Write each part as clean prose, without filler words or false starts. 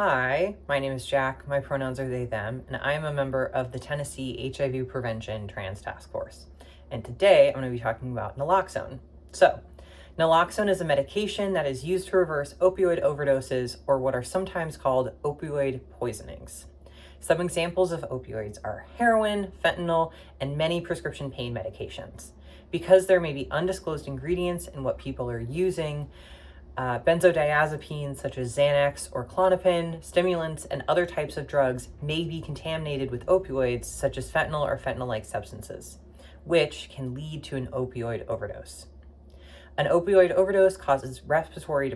Hi, my name is Jack. My pronouns are they, them, and I am a member of the Tennessee HIV Prevention Trans Task Force. And today I'm going to be talking about naloxone. So, naloxone is a medication that is used to reverse opioid overdoses, or what are sometimes called opioid poisonings. Some examples of opioids are heroin, fentanyl, and many prescription pain medications. Because there may be undisclosed ingredients in what people are using, benzodiazepines such as Xanax or Klonopin, stimulants, and other types of drugs may be contaminated with opioids such as fentanyl or fentanyl-like substances, which can lead to an opioid overdose. An opioid overdose causes respiratory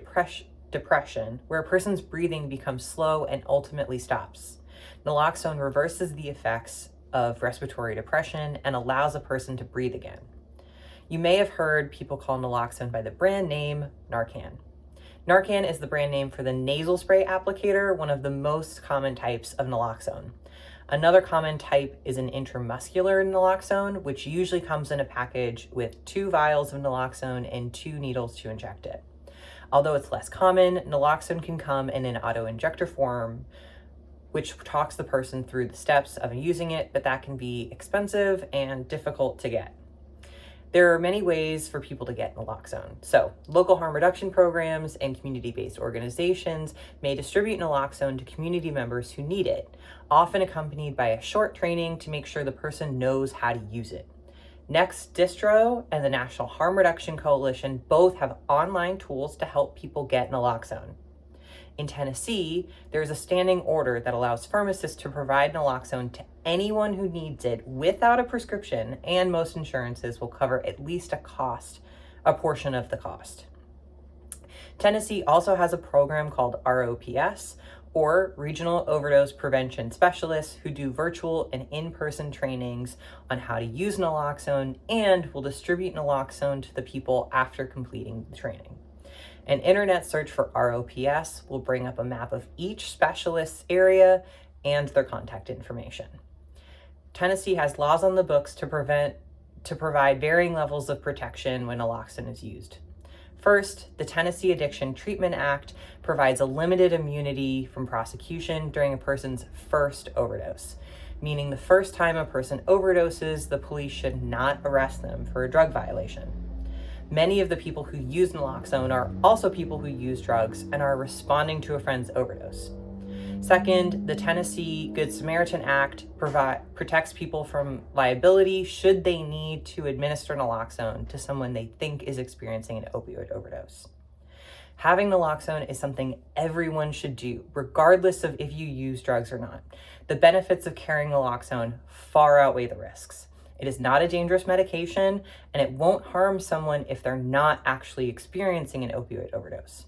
depression, where a person's breathing becomes slow and ultimately stops. Naloxone reverses the effects of respiratory depression and allows a person to breathe again. You may have heard people call naloxone by the brand name Narcan. Narcan is the brand name for the nasal spray applicator, one of the most common types of naloxone. Another common type is an intramuscular naloxone, which usually comes in a package with 2 vials of naloxone and 2 needles to inject it. Although it's less common, naloxone can come in an auto-injector form, which talks the person through the steps of using it, but that can be expensive and difficult to get. There are many ways for people to get naloxone. So, local harm reduction programs and community-based organizations may distribute naloxone to community members who need it, often accompanied by a short training to make sure the person knows how to use it. Next Distro and the National Harm Reduction Coalition both have online tools to help people get naloxone. In Tennessee, there is a standing order that allows pharmacists to provide naloxone to anyone who needs it without a prescription, and most insurances will cover at least a portion of the cost. Tennessee also has a program called ROPS, or Regional Overdose Prevention Specialists, who do virtual and in-person trainings on how to use naloxone and will distribute naloxone to the people after completing the training. An internet search for ROPS will bring up a map of each specialist's area and their contact information. Tennessee has laws on the books to provide varying levels of protection when naloxone is used. First, the Tennessee Addiction Treatment Act provides a limited immunity from prosecution during a person's first overdose, meaning the first time a person overdoses, the police should not arrest them for a drug violation. Many of the people who use naloxone are also people who use drugs and are responding to a friend's overdose. Second, the Tennessee Good Samaritan Act protects people from liability should they need to administer naloxone to someone they think is experiencing an opioid overdose. Having naloxone is something everyone should do, regardless of if you use drugs or not. The benefits of carrying naloxone far outweigh the risks. It is not a dangerous medication, and it won't harm someone if they're not actually experiencing an opioid overdose.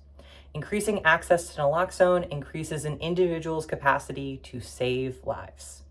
Increasing access to naloxone increases an individual's capacity to save lives.